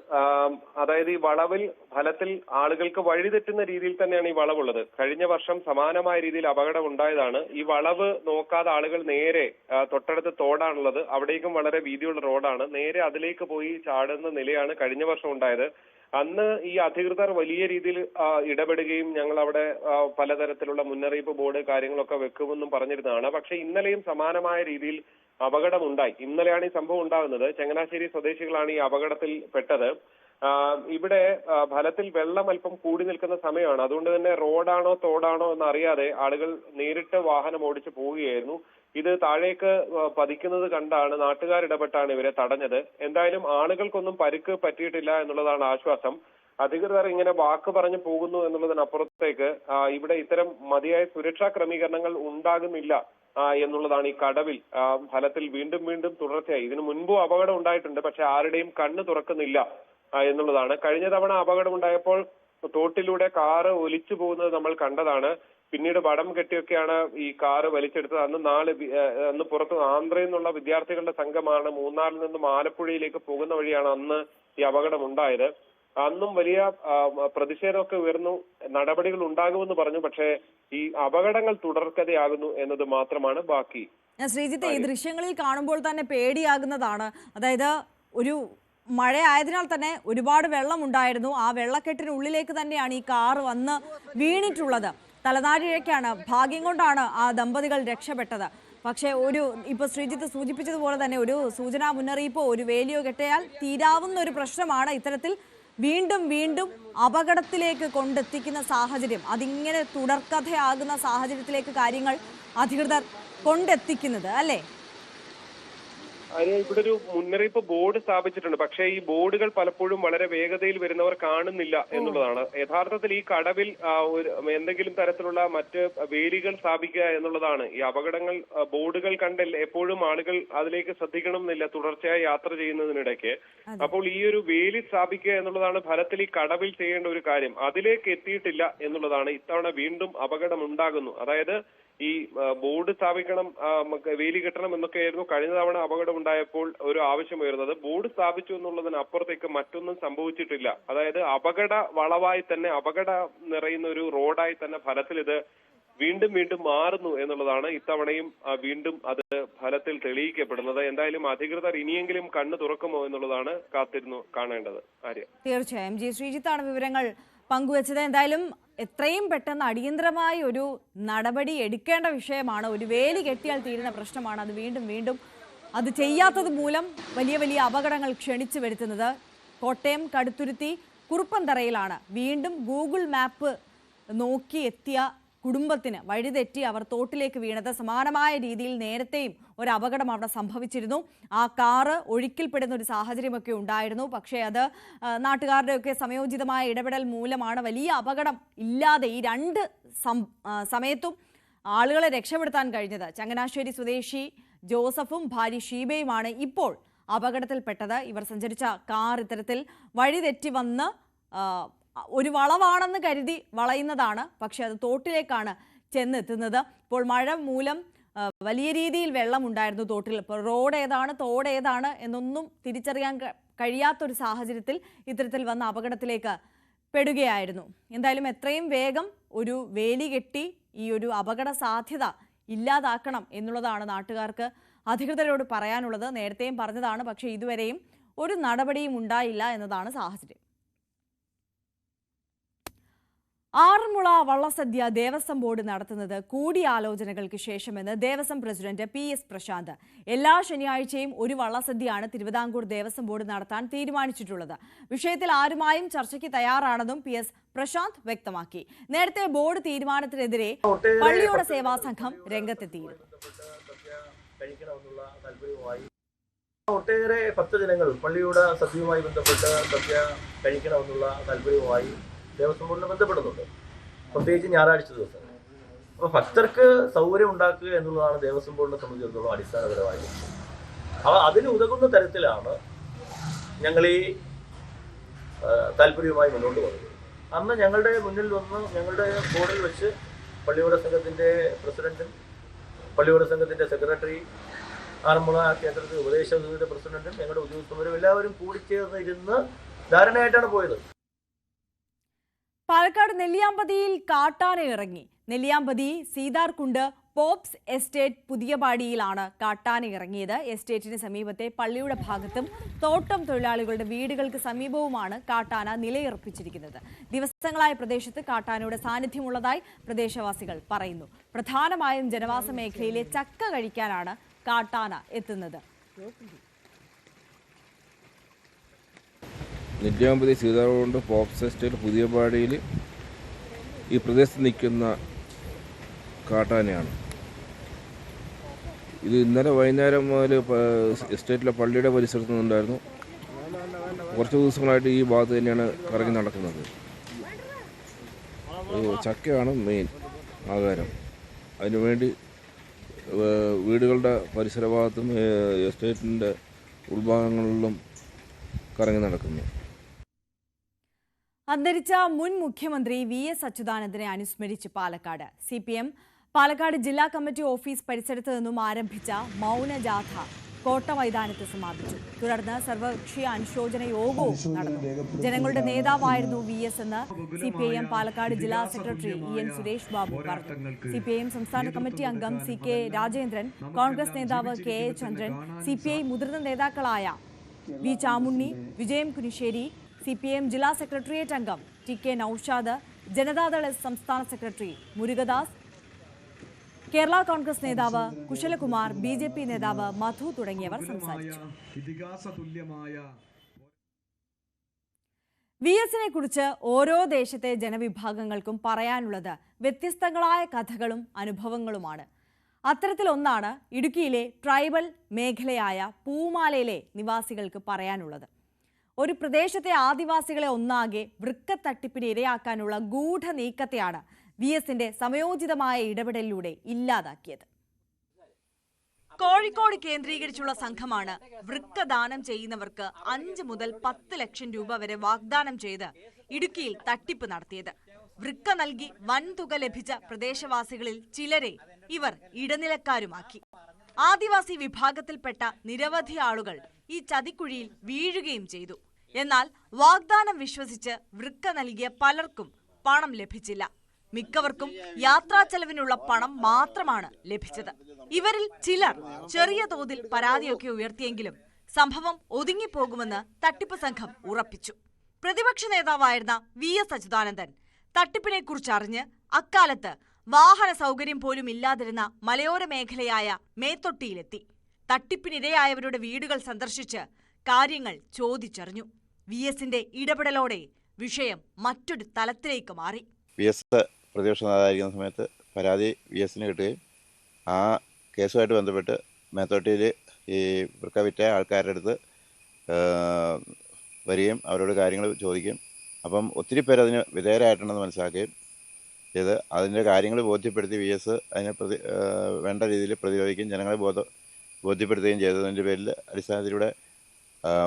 [SPEAKER 14] അതായത് ഈ വളവിൽ ഫലത്തിൽ ആളുകൾക്ക് വഴിതെറ്റുന്ന രീതിയിൽ തന്നെയാണ് ഈ വളവുള്ളത്. കഴിഞ്ഞ വർഷം സമാനമായ രീതിയിൽ അപകടം ഉണ്ടായതാണ്. ഈ വളവ് നോക്കാതെ ആളുകൾ നേരെ തൊട്ടടുത്ത് തോടാണുള്ളത്, അവിടേക്കും വളരെ വീതിയുള്ള റോഡാണ്, നേരെ അതിലേക്ക് പോയി ചാടുന്ന നിലയാണ് കഴിഞ്ഞ വർഷം ഉണ്ടായത്. അന്ന് ഈ അധികൃതർ വലിയ രീതിയിൽ ഇടപെടുകയും ഞങ്ങൾ അവിടെ പലതരത്തിലുള്ള മുന്നറിയിപ്പ് ബോർഡ് കാര്യങ്ങളൊക്കെ വെക്കുമെന്നും പറഞ്ഞിരുന്നതാണ്. പക്ഷെ ഇന്നലെയും സമാനമായ രീതിയിൽ അപകടമുണ്ടായി. ഇന്നലെയാണ് ഈ സംഭവം ഉണ്ടാകുന്നത്. ചങ്ങനാശ്ശേരി സ്വദേശികളാണ് ഈ അപകടത്തിൽ പെട്ടത്. ഇവിടെ ഫലത്തിൽ വെള്ളം അല്പം കൂടി നിൽക്കുന്ന സമയമാണ്. അതുകൊണ്ട് തന്നെ റോഡാണോ തോടാണോ എന്നറിയാതെ ആളുകൾ നേരിട്ട് വാഹനം ഓടിച്ചു പോവുകയായിരുന്നു. ഇത് താഴേക്ക് പതിക്കുന്നത് കണ്ടാണ് നാട്ടുകാരിടപെട്ടാണ് ഇവരെ തടഞ്ഞത്. എന്തായാലും ആളുകൾക്കൊന്നും പരിക്ക് പറ്റിയിട്ടില്ല എന്നുള്ളതാണ് ആശ്വാസം. അധികൃതർ ഇങ്ങനെ വാക്ക് പറഞ്ഞു പോകുന്നു എന്നുള്ളതിനപ്പുറത്തേക്ക് ഇവിടെ ഇത്തരം മതിയായ സുരക്ഷാ ക്രമീകരണങ്ങൾ ഉണ്ടാകുന്നില്ല എന്നുള്ളതാണ് ഈ കടവിൽ ഫലത്തിൽ വീണ്ടും വീണ്ടും തുടർച്ചയായി. ഇതിനു മുൻപും അപകടം ഉണ്ടായിട്ടുണ്ട്, പക്ഷെ ആരുടെയും കണ്ണ് തുറക്കുന്നില്ല എന്നുള്ളതാണ്. കഴിഞ്ഞ തവണ അപകടം ഉണ്ടായപ്പോൾ തോട്ടിലൂടെ കാറ് ഒലിച്ചു പോകുന്നത് നമ്മൾ കണ്ടതാണ്. പിന്നീട് വടം കെട്ടിയൊക്കെയാണ് ഈ കാറ് വലിച്ചെടുത്തത്. അന്ന് പുറത്ത് ആന്ധ്രയിൽ നിന്നുള്ള വിദ്യാർത്ഥികളുടെ സംഘമാണ് മൂന്നാറിൽ നിന്നും ആലപ്പുഴയിലേക്ക് പോകുന്ന വഴിയാണ് അന്ന് ഈ അപകടം ഉണ്ടായത്. അന്നും വലിയ പ്രതിഷേധമൊക്കെ ഉയർന്നു, നടപടികൾ ഉണ്ടാകുമെന്ന് പറഞ്ഞു. പക്ഷേ ഈ അപകടങ്ങൾ തുടർക്കഥയാകുന്നു എന്നത് മാത്രമാണ് ബാക്കി.
[SPEAKER 1] ശ്രീജിത്ത്, ഈ ദൃശ്യങ്ങളിൽ കാണുമ്പോൾ തന്നെ പേടിയാകുന്നതാണ്. അതായത് ഒരു മഴ ആയതിനാൽ തന്നെ ഒരുപാട് വെള്ളം ഉണ്ടായിരുന്നു. ആ വെള്ളക്കെട്ടിനുള്ളിലേക്ക് തന്നെയാണ് ഈ കാറ് വന്ന് വീണിട്ടുള്ളത്. തലനാരിഴയ്ക്കാണ്. ഭാഗ്യം കൊണ്ടാണ് ആ ദമ്പതികൾ രക്ഷപ്പെട്ടത്. പക്ഷേ ഇപ്പോൾ ശ്രീജിത്ത് സൂചിപ്പിച്ചതുപോലെ തന്നെ ഒരു സൂചനാ മുന്നറിയിപ്പോ ഒരു വേലിയോ കെട്ടിയാൽ തീരാവുന്ന ഒരു പ്രശ്നമാണ് ഇത്തരത്തിൽ വീണ്ടും വീണ്ടും അപകടത്തിലേക്ക് കൊണ്ടെത്തിക്കുന്ന സാഹചര്യം. അതിങ്ങനെ തുടർക്കഥയാകുന്ന സാഹചര്യത്തിലേക്ക് കാര്യങ്ങൾ അധികൃതർ കൊണ്ടെത്തിക്കുന്നത് അല്ലേ?
[SPEAKER 14] ഇവിടെ ഒരു മുന്നറിയിപ്പ് ബോർഡ് സ്ഥാപിച്ചിട്ടുണ്ട്. പക്ഷേ ഈ ബോർഡുകൾ പലപ്പോഴും വളരെ വേഗതയിൽ വരുന്നവർ കാണുന്നില്ല എന്നുള്ളതാണ്. യഥാർത്ഥത്തിൽ ഈ കടവിൽ എന്തെങ്കിലും തരത്തിലുള്ള മറ്റ് വേലികൾ സ്ഥാപിക്കുക എന്നുള്ളതാണ്. ഈ അപകടങ്ങൾ ബോർഡുകൾ കണ്ട് എപ്പോഴും ആളുകൾ അതിലേക്ക് ശ്രദ്ധിക്കണം എന്നില്ല തുടർച്ചയായി യാത്ര ചെയ്യുന്നതിനിടയ്ക്ക്. അപ്പോൾ ഈ ഒരു വേലി സ്ഥാപിക്കുക എന്നുള്ളതാണ് ഫലത്തിൽ ഈ കടവിൽ ചെയ്യേണ്ട ഒരു കാര്യം. അതിലേക്ക് എത്തിയിട്ടില്ല എന്നുള്ളതാണ്. ഇത്തവണ വീണ്ടും അപകടം ഉണ്ടാകുന്നു. അതായത് ഈ ബോർഡ് സ്ഥാപിക്കണം, വേലി കെട്ടണം എന്നൊക്കെയായിരുന്നു കഴിഞ്ഞ തവണ അപകടം ഉണ്ടായപ്പോൾ ഒരു ആവശ്യം ഉയർന്നത്. ബോർഡ് സ്ഥാപിച്ചു എന്നുള്ളതിനപ്പുറത്തേക്ക് മറ്റൊന്നും സംഭവിച്ചിട്ടില്ല. അതായത് അപകട വളവായി തന്നെ, അപകടം നിറയുന്ന ഒരു റോഡായി തന്നെ ഫലത്തിൽ ഇത് വീണ്ടും വീണ്ടും മാറുന്നു എന്നുള്ളതാണ് ഇത്തവണയും വീണ്ടും അത് ഫലത്തിൽ തെളിയിക്കപ്പെടുന്നത്. എന്തായാലും അധികൃതർ ഇനിയെങ്കിലും കണ്ണ് തുറക്കുമോ എന്നുള്ളതാണ് കാത്തിരുന്നു കാണേണ്ടത്. ആര്യ,
[SPEAKER 1] തീർച്ചയായും ജി ശ്രീജിത്താണ് വിവരങ്ങൾ പങ്കുവച്ചത്. എന്തായാലും എത്രയും പെട്ടെന്ന് അടിയന്തരമായി ഒരു നടപടി എടുക്കേണ്ട വിഷയമാണ്. ഒരു വേലി കെട്ടിയാൽ തീരുന്ന പ്രശ്നമാണ്. അത് വീണ്ടും വീണ്ടും അത് ചെയ്യാത്തത് മൂലം വലിയ വലിയ അപകടങ്ങൾ ക്ഷണിച്ചു വരുത്തുന്നത്. കോട്ടയം കടുത്തുരുത്തി കുറുപ്പന്തറയിലാണ് വീണ്ടും ഗൂഗിൾ മാപ്പ് നോക്കി എത്തിയ കുടുംബത്തിന് വഴിതെറ്റി അവർ തോട്ടിലേക്ക് വീണത്. സമാനമായ രീതിയിൽ നേരത്തെയും ഒരു അപകടം അവിടെ സംഭവിച്ചിരുന്നു. ആ കാറ് ഒഴുക്കിൽപ്പെടുന്ന ഒരു സാഹചര്യമൊക്കെ ഉണ്ടായിരുന്നു. പക്ഷേ അത് നാട്ടുകാരുടെയൊക്കെ സമയോചിതമായ ഇടപെടൽ മൂലമാണ് വലിയ അപകടം ഇല്ലാതെ ഈ രണ്ട് സമയത്തും ആളുകളെ രക്ഷപ്പെടുത്താൻ കഴിഞ്ഞത്. ചങ്ങനാശ്ശേരി സ്വദേശി ജോസഫും ഭാര്യ ഷീബയുമാണ് ഇപ്പോൾ അപകടത്തിൽപ്പെട്ടത്. ഇവർ സഞ്ചരിച്ച കാർ ഇത്തരത്തിൽ വഴിതെറ്റി വന്ന് ഒരു വളവാണെന്ന് കരുതി വളയുന്നതാണ്, പക്ഷെ അത് തോട്ടിലേക്കാണ് ചെന്നെത്തുന്നത്. ഇപ്പോൾ മഴ മൂലം വലിയ രീതിയിൽ വെള്ളമുണ്ടായിരുന്നു തോട്ടിൽ. ഇപ്പോൾ റോഡ് ഏതാണ് തോട് ഏതാണ് എന്നൊന്നും തിരിച്ചറിയാൻ കഴിയാത്തൊരു സാഹചര്യത്തിൽ ഇത്തരത്തിൽ വന്ന അപകടത്തിലേക്ക് പെടുകയായിരുന്നു. എന്തായാലും എത്രയും വേഗം ഒരു വേലി കെട്ടി ഈ ഒരു അപകട സാധ്യത ഇല്ലാതാക്കണം എന്നുള്ളതാണ് നാട്ടുകാർക്ക് അധികൃതരോട് പറയാനുള്ളത്. നേരത്തെയും പറഞ്ഞതാണ്, പക്ഷേ ഇതുവരെയും ഒരു നടപടിയും ഉണ്ടായില്ല എന്നതാണ് സാഹചര്യം. ആറന്മുള വള്ളസദ്യ ദേവസ്വം ബോർഡ് നടത്തുന്നത് കൂടിയാലോചനകൾക്ക് ശേഷമെന്ന് ദേവസ്വം പ്രസിഡന്റ് PS പ്രശാന്ത്. എല്ലാ ശനിയാഴ്ചയും ഒരു വള്ളസദ്യയാണ് തിരുവിതാംകൂർ ദേവസ്വം ബോർഡ് നടത്താൻ തീരുമാനിച്ചിട്ടുള്ളത്. വിഷയത്തിൽ ആരുമായും ചർച്ചയ്ക്ക് തയ്യാറാണെന്നും PS പ്രശാന്ത് വ്യക്തമാക്കി. നേരത്തെ ബോർഡ് തീരുമാനത്തിനെതിരെ പള്ളിയോട സേവാ സംഘം രംഗത്തെത്തിയിരുന്നു.
[SPEAKER 15] ഒട്ടേറെ ഭക്തജനങ്ങൾ പള്ളിയുടെ സദ്യയുമായി ബന്ധപ്പെട്ട് സദ്യ കഴിക്കണമെന്നുള്ള താല്പര്യവുമായി ദേവസ്വം ബോർഡിനെ ബന്ധപ്പെടുന്നുണ്ട്, പ്രത്യേകിച്ച് ഞായറാഴ്ച ദിവസം. അപ്പോൾ ഭക്തർക്ക് സൗകര്യം ഉണ്ടാക്കുക എന്നുള്ളതാണ് ദേവസ്വം ബോർഡിനെ സംബന്ധിച്ചിടത്തോളം അടിസ്ഥാനപരമായി. അപ്പോൾ അതിന് ഉതകുന്ന തരത്തിലാണ് ഞങ്ങൾ ഈ താല്പര്യവുമായി മുന്നോട്ട് പോകുന്നത്. അന്ന് ഞങ്ങളുടെ മുന്നിൽ വന്ന് ഞങ്ങളുടെ ബോർഡിൽ വെച്ച് പള്ളിയോട സംഘത്തിൻ്റെ പ്രസിഡന്റും പള്ളിയോട സംഘത്തിൻ്റെ സെക്രട്ടറി, ആറന്മുള ക്ഷേത്രത്തിൽ ഉപദേശ സമിതിയുടെ പ്രസിഡന്റും ഞങ്ങളുടെ ഉദ്യോഗസ്ഥരും എല്ലാവരും കൂടിച്ചേർന്നിരുന്ന് ധാരണയായിട്ടാണ് പോയത്.
[SPEAKER 1] പാലക്കാട് നെല്ലിയാമ്പതിയിൽ കാട്ടാന ഇറങ്ങി. നെല്ലിയാമ്പതി സീതാർകുണ്ട് പോപ്സ് എസ്റ്റേറ്റ് പുതിയപാടിയിലാണ് കാട്ടാന ഇറങ്ങിയത്. എസ്റ്റേറ്റിന് സമീപത്തെ പള്ളിയുടെ ഭാഗത്തും തോട്ടം തൊഴിലാളികളുടെ വീടുകൾക്ക് സമീപവുമാണ് കാട്ടാന നിലയുറപ്പിച്ചിരിക്കുന്നത്. ദിവസങ്ങളായ പ്രദേശത്ത് കാട്ടാനയുടെ സാന്നിധ്യമുള്ളതായി പ്രദേശവാസികൾ പറയുന്നു. പ്രധാനമായും ജനവാസ മേഖലയിലെ ചക്ക കഴിക്കാനാണ് കാട്ടാന എത്തുന്നത്.
[SPEAKER 16] നെല്ലിയാമ്പതി സീതാർകുണ്ട് പോപ്സ് എസ്റ്റേറ്റ് പുതിയപാടിയിൽ ഈ പ്രദേശത്ത് നിൽക്കുന്ന കാട്ടാനയാണ്. ഇത് ഇന്നലെ വൈകുന്നേരം മുതൽ എസ്റ്റേറ്റിലെ പള്ളിയുടെ പരിസരത്ത് നിന്നുണ്ടായിരുന്നു. കുറച്ച് ദിവസങ്ങളായിട്ട് ഈ ഭാഗത്ത് തന്നെയാണ് കറങ്ങി നടക്കുന്നത്. ചക്കയാണ് മെയിൻ ആഹാരം. അതിനുവേണ്ടി വീടുകളുടെ പരിസര ഭാഗത്തും എസ്റ്റേറ്റിൻ്റെ ഉൾഭാഗങ്ങളിലും കറങ്ങി നടക്കുന്നു.
[SPEAKER 1] അന്തരിച്ച മുൻ മുഖ്യമന്ത്രി VS അച്യുതാനന്ദനെ അനുസ്മരിച്ച് പാലക്കാട്. CPM പാലക്കാട് ജില്ലാ കമ്മിറ്റി ഓഫീസ് പരിസരത്ത് നിന്നും ആരംഭിച്ച മൗനജാഥ കോട്ട മൈതാനത്ത് സമാപിച്ചു. തുടർന്ന് സർവകക്ഷി അനുശോചന യോഗവും നടന്നു. ജനങ്ങളുടെ നേതാവായിരുന്നു VS എന്ന് CPIM പാലക്കാട് ജില്ലാ സെക്രട്ടറി EN സുരേഷ് ബാബു പറഞ്ഞു. CPIM സംസ്ഥാന കമ്മിറ്റി അംഗം CK രാജേന്ദ്രൻ, കോൺഗ്രസ് നേതാവ് KA ചന്ദ്രൻ, CPI മുതിർന്ന നേതാക്കളായ V ചാമുണ്ണി, വിജയം കുനിശ്ശേരി, CPIM ജില്ലാ സെക്രട്ടേറിയറ്റ് അംഗം TK നൌഷാദ്, ജനതാദൾ സംസ്ഥാന സെക്രട്ടറി മുരുകദാസ്, കേരള കോൺഗ്രസ് നേതാവ് കുശലകുമാർ, BJP നേതാവ് മധു തുടങ്ങിയവർ സംസാരിച്ചു. VSനെ കുറിച്ച് ഓരോ ദേശത്തെ ജനവിഭാഗങ്ങൾക്കും പറയാനുള്ളത് വ്യത്യസ്തങ്ങളായ കഥകളും അനുഭവങ്ങളുമാണ്. അത്തരത്തിലൊന്നാണ് ഇടുക്കിയിലെ ട്രൈബൽ മേഖലയായ പൂമാലയിലെ നിവാസികൾക്ക് പറയാനുള്ളത്. ഒരു പ്രദേശത്തെ ആദിവാസികളെ ഒന്നാകെ വൃക്ക തട്ടിപ്പിന് ഇരയാക്കാനുള്ള ഗൂഢ നീക്കത്തെയാണ് VSന്റെ സമയോചിതമായ ഇടപെടലിലൂടെ ഇല്ലാതാക്കിയത്. കോഴിക്കോട് കേന്ദ്രീകരിച്ചുള്ള സംഘമാണ് വൃക്ക ദാനം ചെയ്യുന്നവർക്ക് 5 മുതൽ 10 ലക്ഷം രൂപ വരെ വാഗ്ദാനം ചെയ്ത് ഇടുക്കിയിൽ തട്ടിപ്പ് നടത്തിയത്. വൃക്ക നൽകി വൻതുക ലഭിച്ച പ്രദേശവാസികളിൽ ചിലരെ ഇവർ ഇടനിലക്കാരുമാക്കി. ആദിവാസി വിഭാഗത്തിൽപ്പെട്ട നിരവധി ആളുകൾ ഈ ചതിക്കുഴിയിൽ വീഴുകയും ചെയ്തു. എന്നാൽ വാഗ്ദാനം വിശ്വസിച്ച് വൃക്ക നൽകിയ പലർക്കും പണം ലഭിച്ചില്ല. മിക്കവർക്കും യാത്രാ ചെലവിനുള്ള പണം മാത്രമാണ് ലഭിച്ചത്. ഇവരിൽ ചിലർ ചെറിയ തോതിൽ പരാതിയൊക്കെ ഉയർത്തിയെങ്കിലും സംഭവം ഒതുങ്ങിപ്പോകുമെന്ന് തട്ടിപ്പ് സംഘം ഉറപ്പിച്ചു. പ്രതിപക്ഷ നേതാവായിരുന്ന VS അച്യുതാനന്ദൻ തട്ടിപ്പിനെ കുറിച്ചറിഞ്ഞ് അക്കാലത്ത് വാഹന സൗകര്യം പോലും ഇല്ലാതിരുന്ന മലയോര മേഖലയായ മേത്തൊട്ടിയിലെത്തി. തട്ടിപ്പിനിരയായവരുടെ വീടുകൾ സന്ദർശിച്ച് കാര്യങ്ങൾ ചോദിച്ചറിഞ്ഞു. VSന്റെ ഇടപെടലോടെ വിഷയം മറ്റൊരു തലത്തിലേക്ക് മാറി.
[SPEAKER 17] VS പ്രതിപക്ഷ നേതാവായിരിക്കുന്ന സമയത്ത് പരാതി VSന് കിട്ടുകയും ആ കേസുമായിട്ട് ബന്ധപ്പെട്ട് മേത്തോട്ടിയിൽ ഈ വൃക്ക വിറ്റ ആൾക്കാരുടെ അടുത്ത് വരികയും അവരോട് കാര്യങ്ങൾ ചോദിക്കുകയും അപ്പം ഒത്തിരി പേര് അതിന് വിധേയരായിട്ടുണ്ടെന്ന് മനസ്സിലാക്കുകയും ചെയ്ത് അതിൻ്റെ കാര്യങ്ങൾ ബോധ്യപ്പെടുത്തി VS അതിനെ വേണ്ട രീതിയിൽ പ്രതിരോധിക്കുകയും ജനങ്ങളെ ബോധ്യപ്പെടുത്തുകയും ചെയ്തതിൻ്റെ പേരിൽ അടിസ്ഥാനത്തിലൂടെ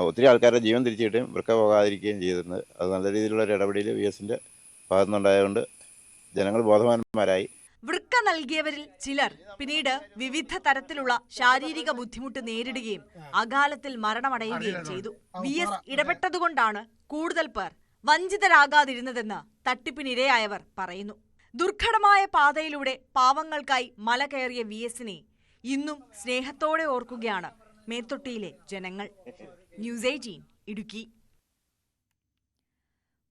[SPEAKER 17] ഒത്തിരി ആൾക്കാരുടെ ജീവൻ തിരിച്ചു കിട്ടുകയും വൃക്ക പോകാതിരിക്കുകയും ചെയ്തിരുന്നത്. അത് നല്ല രീതിയിലുള്ള ഒരു ഇടപെടൽ VSൻ്റെ ഭാഗത്തുനിന്നുണ്ടായതുകൊണ്ട് ജനങ്ങൾ ബോധവാന്മാരായി.
[SPEAKER 1] വൃക്ക നൽകിയവരിൽ ചിലർ പിന്നീട് വിവിധ തരത്തിലുള്ള ശാരീരിക ബുദ്ധിമുട്ട് നേരിടുകയും അകാലത്തിൽ മരണമടയുകയും ചെയ്തു. VS ഇടപെട്ടതുകൊണ്ടാണ് കൂടുതൽ പേർ വഞ്ചിതരാകാതിരുന്നതെന്ന് തട്ടിപ്പിനിരയായവർ പറയുന്നു. ദുർഘടമായ പാതയിലൂടെ പാവങ്ങൾക്കായി മല കയറിയ VSനെ ഇന്നും സ്നേഹത്തോടെ ഓർക്കുകയാണ് മേത്തൊട്ടിയിലെ ജനങ്ങൾ. ന്യൂസ് 18 ഇടുക്കി.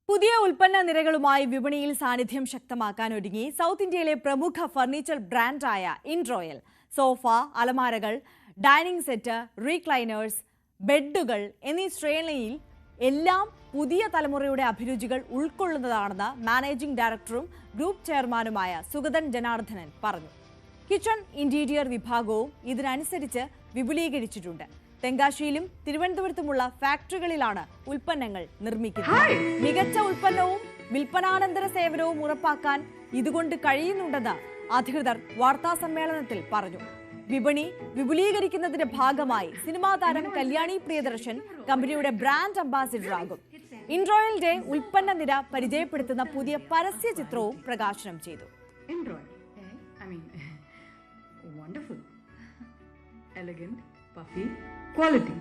[SPEAKER 1] പുതിയ ഉൽപ്പന്ന നിരകളുമായി വിപണിയിൽ സാന്നിധ്യം ശക്തമാക്കാൻ ഒരുങ്ങി സൗത്ത് ഇന്ത്യയിലെ പ്രമുഖ ഫർണിച്ചർ ബ്രാൻഡായ ഇൻറോയൽ. സോഫ, അലമാരകൾ, ഡൈനിങ് സെറ്റ്, റീക്ലൈനേഴ്സ്, ബെഡുകൾ എന്നീ ശ്രേണിയിൽ എല്ലാം പുതിയ തലമുറയുടെ അഭിരുചികൾ ഉൾക്കൊള്ളുന്നതാണെന്ന് മാനേജിംഗ് ഡയറക്ടറും ഗ്രൂപ്പ് ചെയർമാനുമായ സുഗതൻ ജനാർദ്ദനൻ പറഞ്ഞു. കിച്ചൺ ഇന്റീരിയർ വിഭാഗവും ഇതിനനുസരിച്ച് വിപുലീകരിച്ചിട്ടുണ്ട്. തെങ്കാശിയിലും തിരുവനന്തപുരത്തുമുള്ള ഫാക്ടറികളിലാണ് ഉൽപ്പന്നങ്ങൾ നിർമ്മിക്കുന്നത്. മികച്ച ഉൽപ്പന്നവും വിൽപ്പനാനന്തര സേവനവും ഉറപ്പാക്കാൻ ഇതുകൊണ്ട് കഴിയുന്നുണ്ടെന്ന് അധികൃതർ വാർത്താസമ്മേളനത്തിൽ പറഞ്ഞു. വിപണി വിപുലീകരിക്കുന്നതിന്റെ ഭാഗമായി സിനിമാ താരം കല്യാണി പ്രിയദർശൻ കമ്പനിയുടെ ബ്രാൻഡ് അംബാസിഡറാകും. ഇൻറോയലിന്റെ ഉൽപ്പന്ന നിര പരിചയപ്പെടുത്തുന്ന പുതിയ പരസ്യ ചിത്രവും പ്രകാശനം ചെയ്തു.
[SPEAKER 18] Wonderful, elegant, puffy, quality.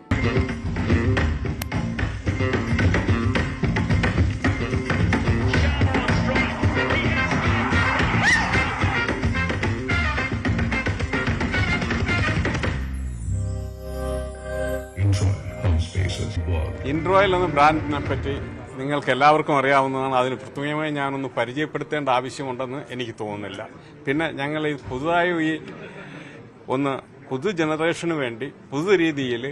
[SPEAKER 19] ഇൻറോയൽ എന്ന ബ്രാൻഡിനെ പറ്റി നിങ്ങൾക്ക് എല്ലാവർക്കും അറിയാവുന്നതാണ്. അതിന് പ്രത്യേകമായി ഞാനൊന്ന് പരിചയപ്പെടുത്തേണ്ട ആവശ്യമുണ്ടെന്ന് എനിക്ക് തോന്നുന്നില്ല. പിന്നെ ഞങ്ങൾ ഈ പുതുതായി പുതു ജനറേഷന് വേണ്ടി പുതു രീതിയിൽ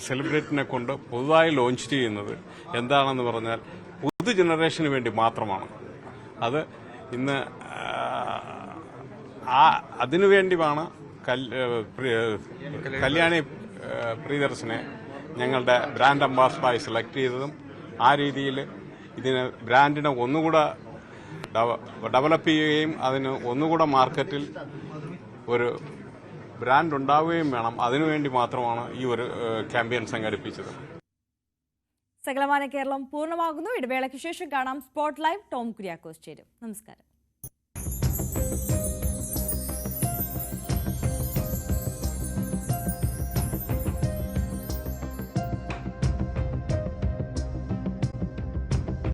[SPEAKER 19] സെലിബ്രിറ്റിനെ കൊണ്ട് പുതുതായി ലോഞ്ച് ചെയ്യുന്നത് എന്താണെന്ന് പറഞ്ഞാൽ പുതു ജനറേഷന് വേണ്ടി മാത്രമാണ്. അത് ഇന്ന് അതിനുവേണ്ടിയാണ് കല്യാണി പ്രിയദർശനെ ഞങ്ങളുടെ ബ്രാൻഡ് അംബാസഡറായി സെലക്ട് ചെയ്തതും ആ രീതിയിൽ ഇതിന് ബ്രാൻഡിനെ ഒന്നുകൂടെ ഡെവലപ്പ് ചെയ്യുകയും അതിന് ഒന്നുകൂടെ മാർക്കറ്റിൽ ഒരു ബ്രാൻഡ് ഉണ്ടാവുകയും വേണം. അതിനുവേണ്ടി മാത്രമാണ് ഈ ഒരു ക്യാമ്പയിൻ സംഘടിപ്പിച്ചത്.
[SPEAKER 1] സകലമാന കേരളം പൂർണ്ണമാകുന്നു. ഇടവേളയ്ക്ക് ശേഷം കാണാം സ്പോട്ട് ലൈവ്. ടോം കുര്യാക്കോസ് ചേരും. നമസ്കാരം.